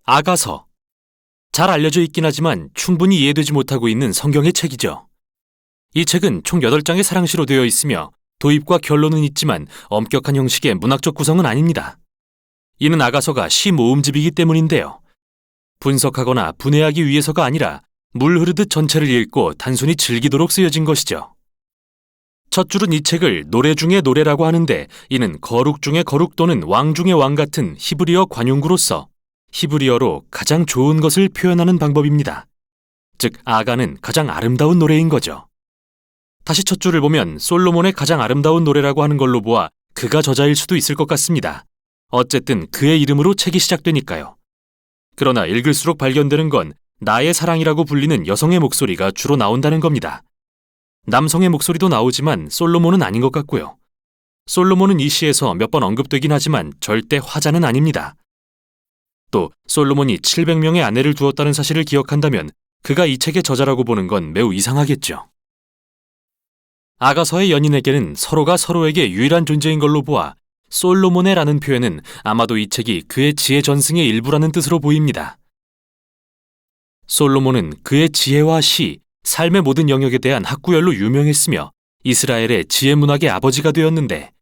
아가서. 잘 알려져 있긴 하지만 충분히 이해되지 못하고 있는 성경의 책이죠. 이 책은 총 8장의 사랑시로 되어 있으며 도입과 결론은 있지만 엄격한 형식의 문학적 구성은 아닙니다. 이는 아가서가 시 모음집이기 때문인데요. 분석하거나 분해하기 위해서가 아니라 물 흐르듯 전체를 읽고 단순히 즐기도록 쓰여진 것이죠. 첫 줄은 이 책을 노래 중의 노래라고 하는데, 이는 거룩 중의 거룩 또는 왕 중의 왕 같은 히브리어 관용구로서 히브리어로 가장 좋은 것을 표현하는 방법입니다. 즉, 아가는 가장 아름다운 노래인 거죠. 다시 첫 줄을 보면 솔로몬의 가장 아름다운 노래라고 하는 걸로 보아 그가 저자일 수도 있을 것 같습니다. 어쨌든 그의 이름으로 책이 시작되니까요. 그러나 읽을수록 발견되는 건 나의 사랑이라고 불리는 여성의 목소리가 주로 나온다는 겁니다. 남성의 목소리도 나오지만 솔로몬은 아닌 것 같고요. 솔로몬은 이 시에서 몇 번 언급되긴 하지만 절대 화자는 아닙니다. 또 솔로몬이 700명의 아내를 두었다는 사실을 기억한다면 그가 이 책의 저자라고 보는 건 매우 이상하겠죠. 아가서의 연인에게는 서로가 서로에게 유일한 존재인 걸로 보아 솔로몬의라는 표현은 아마도 이 책이 그의 지혜 전승의 일부라는 뜻으로 보입니다. 솔로몬은 그의 지혜와 시, 삶의 모든 영역에 대한 학구열로 유명했으며 이스라엘의 지혜 문학의 아버지가 되었는데,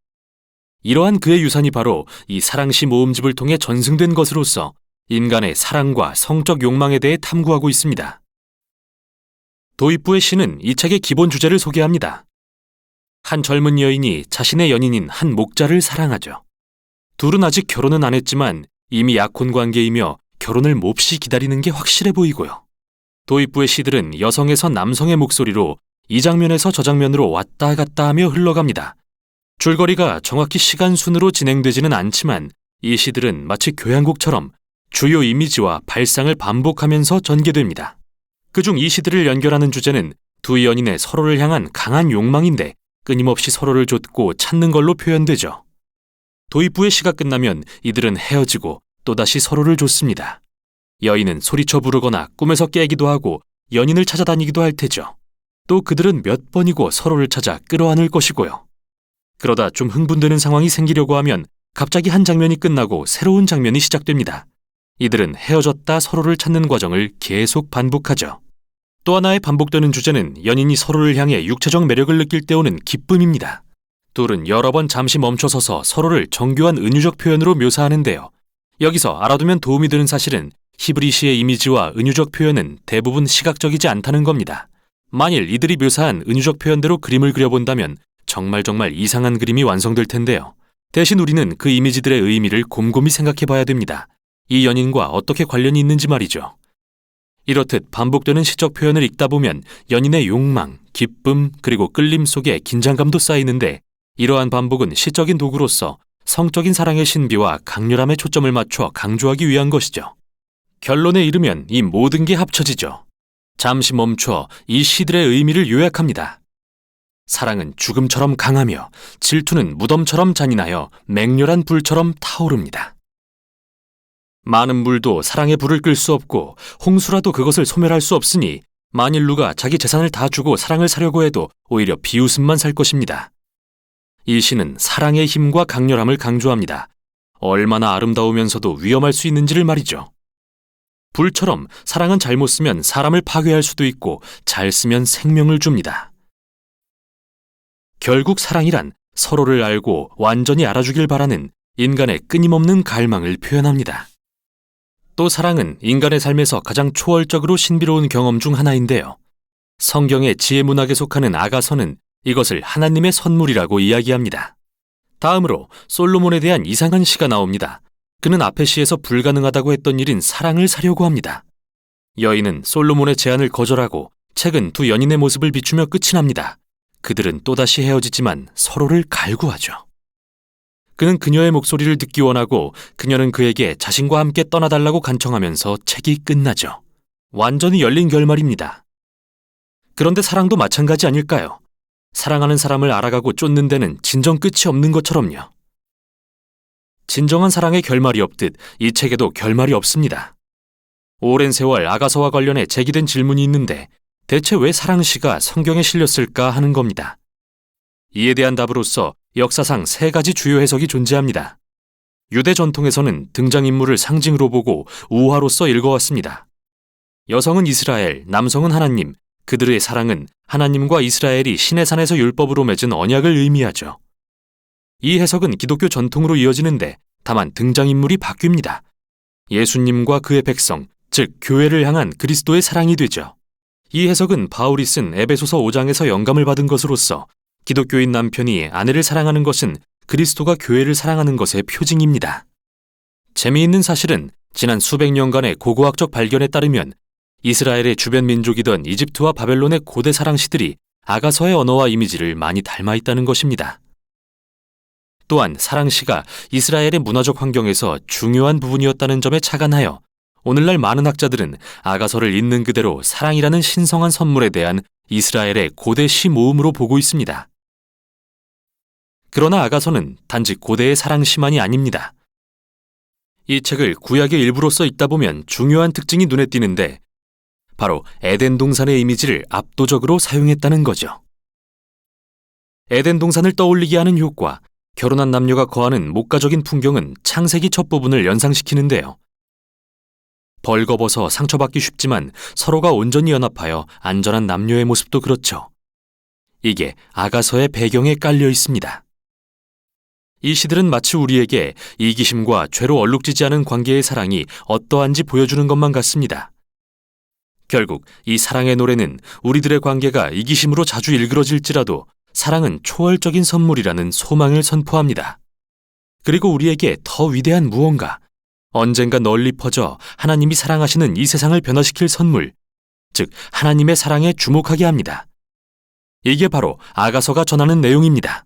이러한 그의 유산이 바로 이 사랑시 모음집을 통해 전승된 것으로서 인간의 사랑과 성적 욕망에 대해 탐구하고 있습니다. 도입부의 시는 이 책의 기본 주제를 소개합니다. 한 젊은 여인이 자신의 연인인 한 목자를 사랑하죠. 둘은 아직 결혼은 안 했지만 이미 약혼 관계이며 결혼을 몹시 기다리는 게 확실해 보이고요. 도입부의 시들은 여성에서 남성의 목소리로 이 장면에서 저 장면으로 왔다 갔다 하며 흘러갑니다. 줄거리가 정확히 시간 순으로 진행되지는 않지만 이 시들은 마치 교향곡처럼 주요 이미지와 발상을 반복하면서 전개됩니다. 그중 이 시들을 연결하는 주제는 두 연인의 서로를 향한 강한 욕망인데 끊임없이 서로를 좇고 찾는 걸로 표현되죠. 도입부의 시가 끝나면 이들은 헤어지고 또다시 서로를 좇습니다. 여인은 소리쳐 부르거나 꿈에서 깨기도 하고 연인을 찾아다니기도 할 테죠. 또 그들은 몇 번이고 서로를 찾아 끌어안을 것이고요. 그러다 좀 흥분되는 상황이 생기려고 하면 갑자기 한 장면이 끝나고 새로운 장면이 시작됩니다. 이들은 헤어졌다 서로를 찾는 과정을 계속 반복하죠. 또 하나의 반복되는 주제는 연인이 서로를 향해 육체적 매력을 느낄 때 오는 기쁨입니다. 둘은 여러 번 잠시 멈춰서서 서로를 정교한 은유적 표현으로 묘사하는데요. 여기서 알아두면 도움이 되는 사실은 히브리시의 이미지와 은유적 표현은 대부분 시각적이지 않다는 겁니다. 만일 이들이 묘사한 은유적 표현대로 그림을 그려본다면 정말 이상한 그림이 완성될 텐데요. 대신 우리는 그 이미지들의 의미를 곰곰이 생각해 봐야 됩니다. 이 연인과 어떻게 관련이 있는지 말이죠. 이렇듯 반복되는 시적 표현을 읽다 보면 연인의 욕망, 기쁨, 그리고 끌림 속에 긴장감도 쌓이는데, 이러한 반복은 시적인 도구로서 성적인 사랑의 신비와 강렬함에 초점을 맞춰 강조하기 위한 것이죠. 결론에 이르면 이 모든 게 합쳐지죠. 잠시 멈춰 이 시들의 의미를 요약합니다. 사랑은 죽음처럼 강하며 질투는 무덤처럼 잔인하여 맹렬한 불처럼 타오릅니다. 많은 물도 사랑의 불을 끌 수 없고 홍수라도 그것을 소멸할 수 없으니 만일 누가 자기 재산을 다 주고 사랑을 사려고 해도 오히려 비웃음만 살 것입니다. 이 시는 사랑의 힘과 강렬함을 강조합니다. 얼마나 아름다우면서도 위험할 수 있는지를 말이죠. 불처럼 사랑은 잘못 쓰면 사람을 파괴할 수도 있고 잘 쓰면 생명을 줍니다. 결국 사랑이란 서로를 알고 완전히 알아주길 바라는 인간의 끊임없는 갈망을 표현합니다. 또 사랑은 인간의 삶에서 가장 초월적으로 신비로운 경험 중 하나인데요. 성경의 지혜 문학에 속하는 아가서는 이것을 하나님의 선물이라고 이야기합니다. 다음으로 솔로몬에 대한 이상한 시가 나옵니다. 그는 앞의 시에서 불가능하다고 했던 일인 사랑을 사려고 합니다. 여인은 솔로몬의 제안을 거절하고 책은 두 연인의 모습을 비추며 끝이 납니다. 그들은 또다시 헤어지지만 서로를 갈구하죠. 그는 그녀의 목소리를 듣기 원하고 그녀는 그에게 자신과 함께 떠나달라고 간청하면서 책이 끝나죠. 완전히 열린 결말입니다. 그런데 사랑도 마찬가지 아닐까요? 사랑하는 사람을 알아가고 쫓는 데는 진정 끝이 없는 것처럼요. 진정한 사랑의 결말이 없듯 이 책에도 결말이 없습니다. 오랜 세월 아가서와 관련해 제기된 질문이 있는데 대체 왜 사랑시가 성경에 실렸을까 하는 겁니다. 이에 대한 답으로서 역사상 3가지 주요 해석이 존재합니다. 유대 전통에서는 등장인물을 상징으로 보고 우화로서 읽어왔습니다. 여성은 이스라엘, 남성은 하나님, 그들의 사랑은 하나님과 이스라엘이 시내산에서 율법으로 맺은 언약을 의미하죠. 이 해석은 기독교 전통으로 이어지는데 다만 등장인물이 바뀝니다. 예수님과 그의 백성, 즉 교회를 향한 그리스도의 사랑이 되죠. 이 해석은 바울이 쓴 에베소서 5장에서 영감을 받은 것으로서 기독교인 남편이 아내를 사랑하는 것은 그리스도가 교회를 사랑하는 것의 표징입니다. 재미있는 사실은 지난 수백 년간의 고고학적 발견에 따르면 이스라엘의 주변 민족이던 이집트와 바벨론의 고대 사랑시들이 아가서의 언어와 이미지를 많이 닮아 있다는 것입니다. 또한 사랑시가 이스라엘의 문화적 환경에서 중요한 부분이었다는 점에 착안하여 오늘날 많은 학자들은 아가서를 있는 그대로 사랑이라는 신성한 선물에 대한 이스라엘의 고대 시 모음으로 보고 있습니다. 그러나 아가서는 단지 고대의 사랑시만이 아닙니다. 이 책을 구약의 일부로서 읽다 보면 중요한 특징이 눈에 띄는데 바로 에덴 동산의 이미지를 압도적으로 사용했다는 거죠. 에덴 동산을 떠올리게 하는 효과, 결혼한 남녀가 거하는 목가적인 풍경은 창세기 첫 부분을 연상시키는데요. 벌거벗어 상처받기 쉽지만 서로가 온전히 연합하여 안전한 남녀의 모습도 그렇죠. 이게 아가서의 배경에 깔려 있습니다. 이 시들은 마치 우리에게 이기심과 죄로 얼룩지지 않은 관계의 사랑이 어떠한지 보여주는 것만 같습니다. 결국 이 사랑의 노래는 우리들의 관계가 이기심으로 자주 일그러질지라도 사랑은 초월적인 선물이라는 소망을 선포합니다. 그리고 우리에게 더 위대한 무언가, 언젠가 널리 퍼져 하나님이 사랑하시는 이 세상을 변화시킬 선물, 즉 하나님의 사랑에 주목하게 합니다. 이게 바로 아가서가 전하는 내용입니다.